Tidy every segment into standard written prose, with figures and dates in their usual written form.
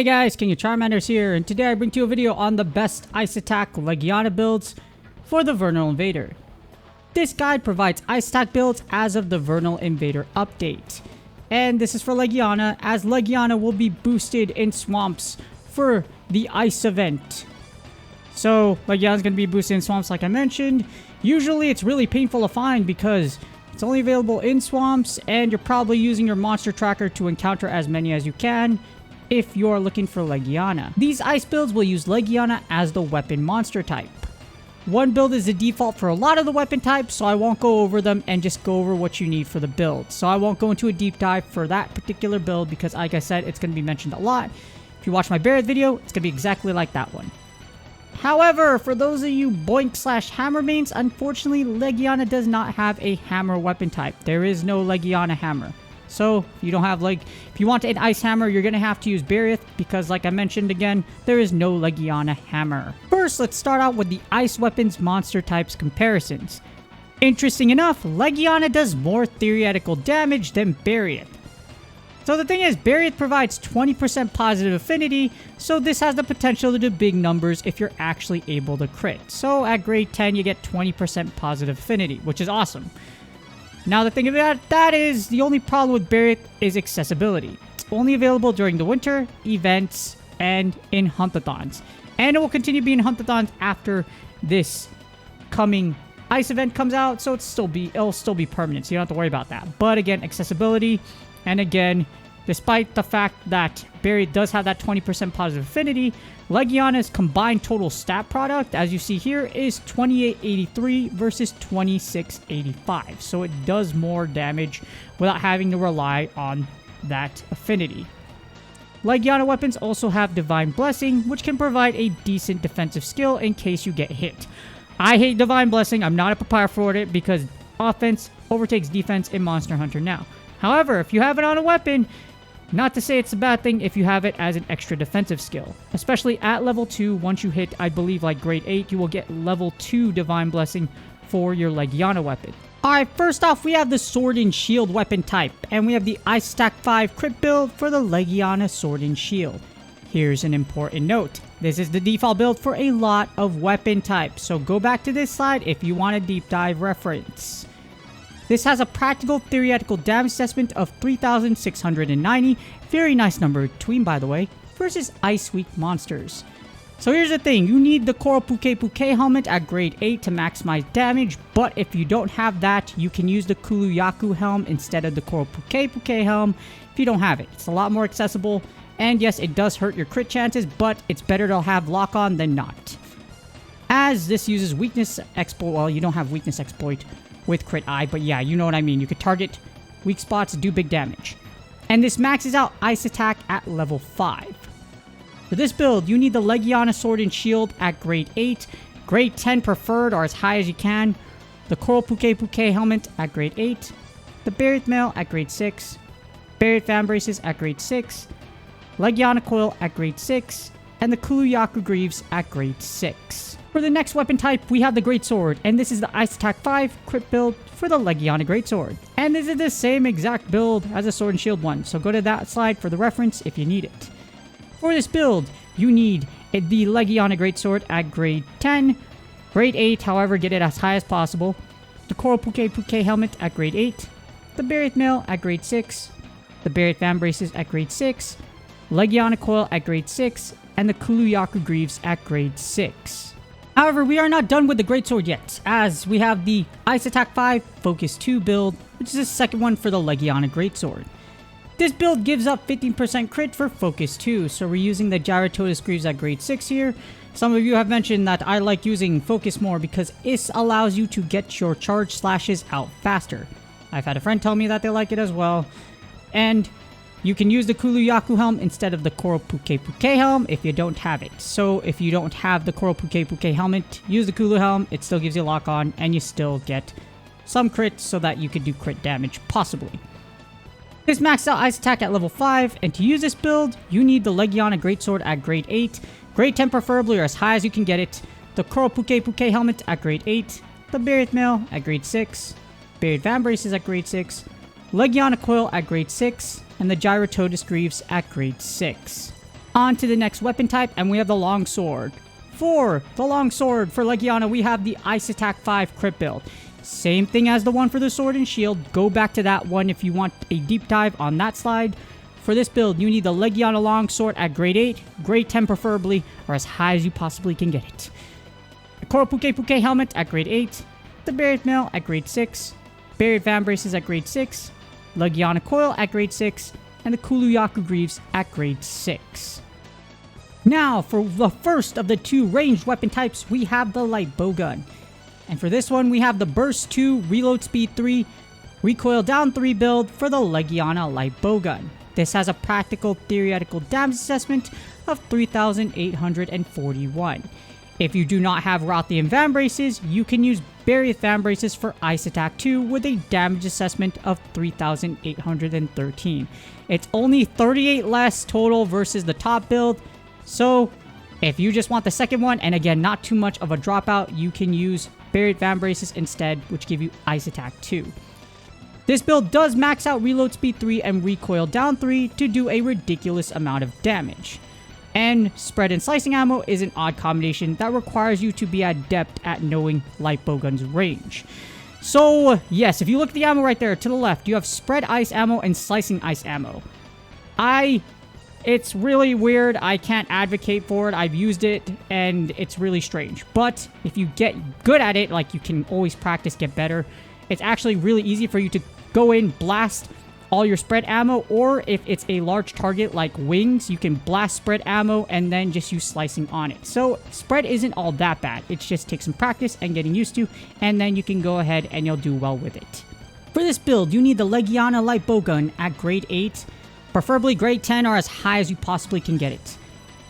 Hey guys, King of Charmanders here, and today I bring to you a video on the best Ice Attack Legiana builds for the Vernal Invader. This guide provides Ice Attack builds as of the Vernal Invader update. And this is for Legiana, as Legiana will be boosted in swamps for the Ice event. So, Legiana's going to be boosted in swamps like I mentioned. Usually it's really painful to find because it's only available in swamps, and you're probably using your monster tracker to encounter as many as you can if you're looking for Legiana. These ice builds will use Legiana as the weapon monster type. One build is the default for a lot of the weapon types, so I won't go over them and just go over what you need for the build. So I won't go into a deep dive for that particular build because, like I said, it's going to be mentioned a lot. If you watch my Barret video, it's going to be exactly like that one. However, for those of you Boink/Hammer mains, unfortunately, Legiana does not have a hammer weapon type. There is no Legiana hammer. So, if you don't have if you want an ice hammer, you're going to have to use Barret because, like I mentioned again, there is no Legiana hammer. First, let's start out with the ice weapons monster types comparisons. Interesting enough, Legiana does more theoretical damage than Barret. So the thing is, Barret provides 20% positive affinity, so this has the potential to do big numbers if you're actually able to crit. So at grade 10, you get 20% positive affinity, which is awesome. Now the thing about that is, the only problem with Barret is accessibility. It's only available during the winter, events, and in Hunt-a-thons. And it will continue being Hunt-a-thons after this coming ice event comes out, so it'll still be permanent, so you don't have to worry about that. But again, accessibility, and again, despite the fact that Barret does have that 20% positive affinity, Legiana's combined total stat product, as you see here, is 2883 versus 2685. So it does more damage without having to rely on that affinity. Legiana weapons also have Divine Blessing, which can provide a decent defensive skill in case you get hit. I hate Divine Blessing. I'm not a papaya for it because offense overtakes defense in Monster Hunter now. However, if you have it on a weapon, not to say it's a bad thing if you have it as an extra defensive skill. Especially at level 2, once you hit, I believe, like grade 8, you will get level 2 Divine Blessing for your Legiana weapon. Alright, first off, we have the Sword and Shield weapon type, and we have the Ice Stack 5 crit build for the Legiana Sword and Shield. Here's an important note. This is the default build for a lot of weapon types, so go back to this slide if you want a deep dive reference. This has a practical theoretical damage assessment of 3,690, very nice number tween by the way, versus Ice Weak monsters. So here's the thing, you need the Coral Puke helmet at grade 8 to maximize damage, but if you don't have that, you can use the Kulu-Yaku helm instead of the Coral Puke helm if you don't have it. It's a lot more accessible, and yes, it does hurt your crit chances, but it's better to have lock-on than not. As this uses weakness exploit, well, you don't have weakness exploit with crit eye, but yeah, you know what I mean. You could target weak spots, do big damage. And this maxes out Ice Attack at level 5. For this build, you need the Legiana Sword and Shield at grade 8, grade 10 preferred or as high as you can, the Coral Puke helmet at grade 8, the Barret Mail at grade 6, Barret Fan Braces at grade 6, Legiana Coil at grade 6, and the Kulu-Yaku Greaves at grade 6. For the next weapon type, we have the Greatsword, and this is the Ice Attack 5 crit build for the Legiana Greatsword. And this is the same exact build as the Sword and Shield one, so go to that slide for the reference if you need it. For this build, you need the Legiana Greatsword at grade 10, grade 8, however, get it as high as possible, the Coral Puke helmet at grade 8, the Barret Mail at grade 6, the Barret Fan Braces at grade 6, Legiana Coil at grade 6, and the Kulu-Yaku Greaves at grade 6. However, we are not done with the Greatsword yet, as we have the Ice Attack 5 Focus 2 build, which is the second one for the Legiana Greatsword. This build gives up 15% crit for Focus 2, so we're using the Gyratotus Greaves at grade 6 here. Some of you have mentioned that I like using Focus more because this allows you to get your charge slashes out faster. I've had a friend tell me that they like it as well, and you can use the Kulu-Yaku helm instead of the Coral Puke helm if you don't have it. So if you don't have the Coral Puke helmet, use the Kulu helm. It still gives you lock on and you still get some crits so that you could do crit damage possibly. This maxed out Ice Attack at level 5, and to use this build, you need the Legiana Greatsword at grade 8, grade 10 preferably or as high as you can get it, the Coral Puke helmet at grade 8, the Barret Mail at grade 6, Barret Fan Braces at grade 6, Legiana Coil at grade 6, and the Gyratotus Greaves at grade 6. On to the next weapon type, and we have the longsword. For the longsword for Legiana, we have the Ice Attack 5 crit build. Same thing as the one for the sword and shield. Go back to that one if you want a deep dive on that slide. For this build, you need the Legiana longsword at grade 8, grade 10 preferably, or as high as you possibly can get it. The Koropuke helmet at grade 8, the Barrier Mail at grade 6, Barrier Van Braces at grade 6, Legiana coil at grade 6, and the Kuluyaku Greaves at grade 6. Now, for the first of the two ranged weapon types, we have the light bowgun. And for this one, we have the Burst 2, Reload Speed 3, Recoil Down 3 build for the Legiana light bowgun. This has a practical theoretical damage assessment of 3,841. If you do not have Rothian Van Braces, you can use Barrier Van Braces for Ice Attack 2 with a damage assessment of 3,813. It's only 38 less total versus the top build. So, if you just want the second one, and again, not too much of a dropout, you can use Barrier Van Braces instead, which give you Ice Attack 2. This build does max out Reload Speed 3 and Recoil Down 3 to do a ridiculous amount of damage. And Spread and Slicing Ammo is an odd combination that requires you to be adept at knowing light bowgun's range. So, yes, if you look at the ammo right there to the left, you have Spread Ice Ammo and Slicing Ice Ammo. It's really weird. I can't advocate for it. I've used it, and it's really strange. But if you get good at it, like you can always practice, get better, it's actually really easy for you to go in, blast all your spread ammo, or if it's a large target like wings, you can blast spread ammo and then just use slicing on it. So spread isn't all that bad. It just takes some practice and getting used to, and then you can go ahead and you'll do well with it. For this build, you need the Legiana light bowgun at grade 8, preferably grade 10 or as high as you possibly can get it.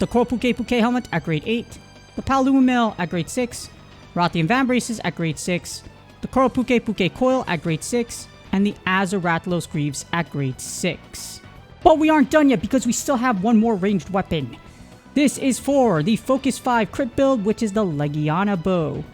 The Koropuke helmet at grade 8, the Paluma Mail at grade 6, Rothian Van Braces at grade 6, the Koropuke coil at grade 6, and the Azaratlos Greaves at grade 6. But we aren't done yet because we still have one more ranged weapon. This is for the Focus 5 crit build, which is the Legiana bow.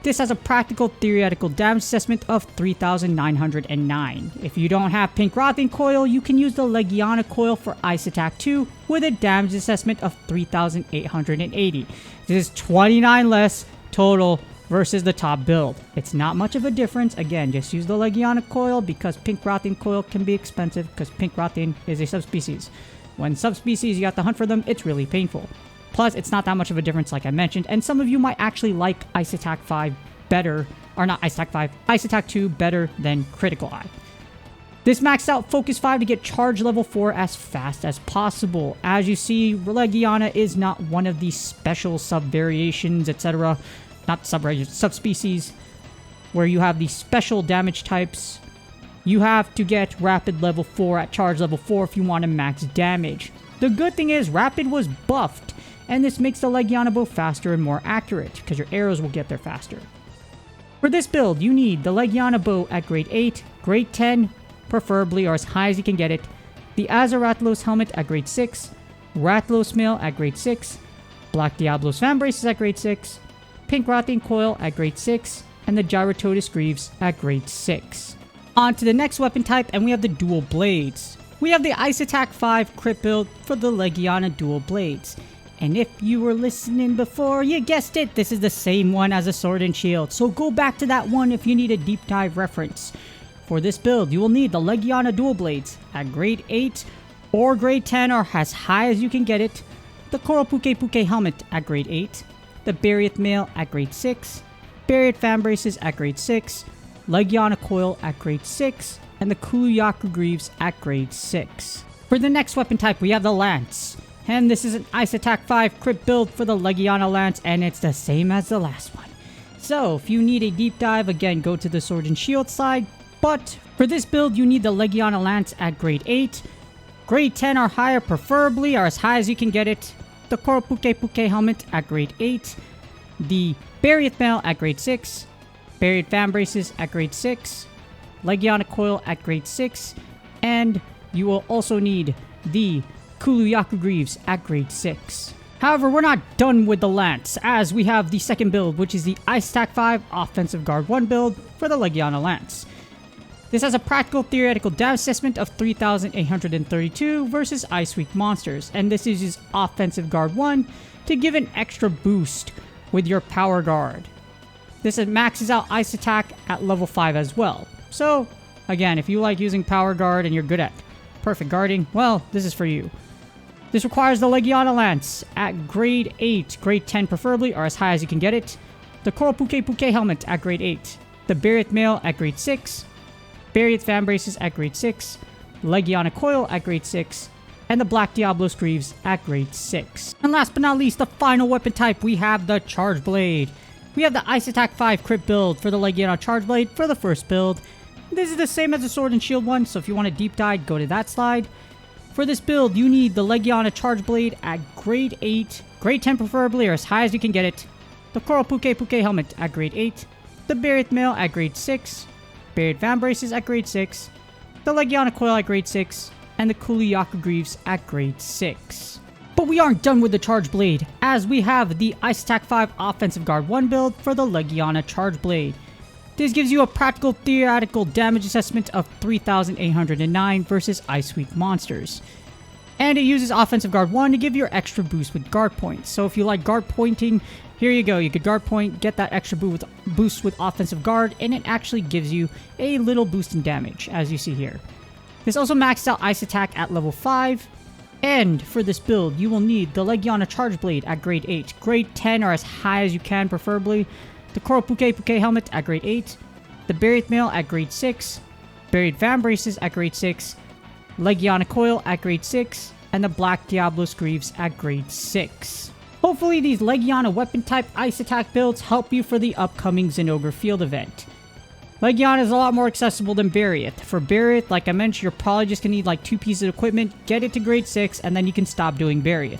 This has a practical theoretical damage assessment of 3,909. If you don't have Pink Rothian coil, you can use the Legiana coil for Ice Attack 2 with a damage assessment of 3,880. This is 29 less total versus the top build. It's not much of a difference. Again, just use the Legiana coil because Pink Rothian coil can be expensive because Pink Rothian is a subspecies. When subspecies, you have to hunt for them, it's really painful. Plus, it's not that much of a difference like I mentioned, and some of you might actually like Ice Attack 5 better, or not Ice Attack 5, Ice Attack 2 better than Critical Eye. This maxed out Focus 5 to get charge level 4 as fast as possible. As you see, Legiana is not one of these special sub-variations, etc. Not sub-variations, subspecies, where you have these special damage types. You have to get Rapid level 4 at charge level 4 if you want to max damage. The good thing is, Rapid was buffed, and this makes the Legiana bow faster and more accurate, because your arrows will get there faster. For this build, you need the Legiana bow at grade 8, grade 10, preferably, or as high as you can get it, the Azaratlos helmet at grade 6, Ratlos mail at grade 6, Black Diablos Van Braces at grade 6, Pink Rothian coil at grade 6, and the Gyratotus Greaves at grade 6. On to the next weapon type, and we have the dual blades. We have the Ice Attack 5 crit build for the Legiana dual blades. And if you were listening before, you guessed it, this is the same one as a sword and shield. So go back to that one if you need a deep dive reference. For this build, you will need the Legiana dual blades at grade 8 or grade 10 or as high as you can get it, the Koropuke helmet at grade 8, the Barrier mail at grade 6, Barrier Fan Braces at grade 6, Legiana coil at grade 6, and the Kuluyaku Greaves at grade 6. For the next weapon type, we have the Lance. And this is an Ice Attack 5 crit build for the Legiana Lance, and it's the same as the last one. So, if you need a deep dive, again, go to the Sword and Shield side. But for this build, you need the Legiana Lance at grade 8, grade 10 or higher preferably, or as high as you can get it, the Koropuke helmet at grade 8, the Barrier mail at grade 6, Barrier Fan Braces at grade 6, Legiana coil at grade 6, and you will also need the Kuluyaku Greaves at grade 6. However, we're not done with the Lance, as we have the second build, which is the Ice Attack 5 Offensive Guard 1 build for the Legiana Lance. This has a practical theoretical damage assessment of 3,832 versus Ice Weak monsters, and this uses Offensive Guard 1 to give an extra boost with your Power Guard. This maxes out Ice Attack at level 5 as well. So, again, if you like using Power Guard and you're good at perfect guarding, well, this is for you. This requires the Legiana Lance at grade 8, grade 10 preferably, or as high as you can get it. The Coral Puke helmet at grade 8. The Barriot Mail at grade 6. Barriot Fan Braces at grade 6. Legiana Coil at grade 6. And the Black Diablo Greaves at grade 6. And last but not least, the final weapon type, we have the Charge Blade. We have the Ice Attack 5 crit build for the Legiana Charge Blade for the first build. This is the same as the Sword and Shield one, so if you want a deep dive, go to that slide. For this build, you need the Legiana Charge Blade at grade 8, grade 10 preferably, or as high as you can get it. The Coral Puke helmet at grade 8. The Barriot Mail at grade 6. Barriot Fan Braces at grade 6. The Legiana Coil at grade 6. And the Kuliyaku Greaves at grade 6. But we aren't done with the Charge Blade, as we have the Ice Attack 5 Offensive Guard 1 build for the Legiana Charge Blade. This gives you a practical theoretical damage assessment of 3,809 versus Ice Weak monsters. And it uses Offensive Guard 1 to give you your extra boost with guard points. So if you like guard pointing, here you go. You could guard point, get that extra boost with Offensive Guard, and it actually gives you a little boost in damage, as you see here. This also maxes out Ice Attack at level 5. And for this build, you will need the Legiana Charge Blade at grade 8, grade 10 or as high as you can preferably, the Coral Puke helmet at grade 8, the Barriot Mail at grade 6, Barriot Fan Braces at grade 6, Legiana Coil at grade 6, and the Black Diablo Greaves at grade 6. Hopefully these Legiana weapon type Ice Attack builds help you for the upcoming ZINOGRE field event. Legiana is a lot more accessible than Barriot. For Barriot, like I mentioned, you're probably just going to need like 2 pieces of equipment, get it to grade 6, and then you can stop doing Barriot.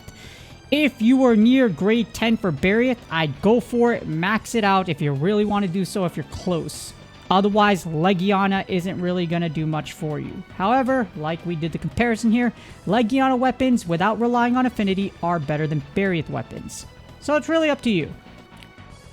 If you are near grade 10 for Barriot, I'd go for it, max it out if you really want to do so if you're close. Otherwise, Legiana isn't really going to do much for you. However, like we did the comparison here, Legiana weapons without relying on affinity are better than Barriot weapons. So it's really up to you.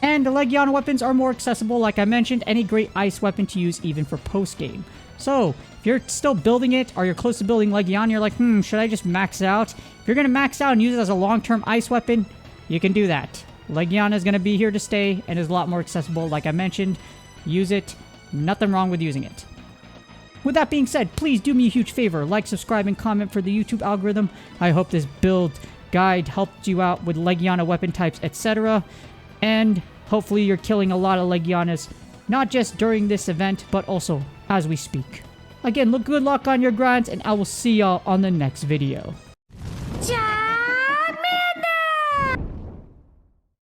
And the Legiana weapons are more accessible, like I mentioned, any great ice weapon to use even for post-game. So, if you're still building it, or you're close to building Legiana, you're like, should I just max it out? If you're going to max out and use it as a long-term ice weapon, you can do that. Legiana is going to be here to stay, and is a lot more accessible, like I mentioned. Use it. Nothing wrong with using it. With that being said, please do me a huge favor. Like, subscribe, and comment for the YouTube algorithm. I hope this build guide helped you out with Legiana weapon types, etc. And hopefully you're killing a lot of Legianas, not just during this event, but also as we speak. Again, good luck on your grinds, and I will see y'all on the next video. Ciao!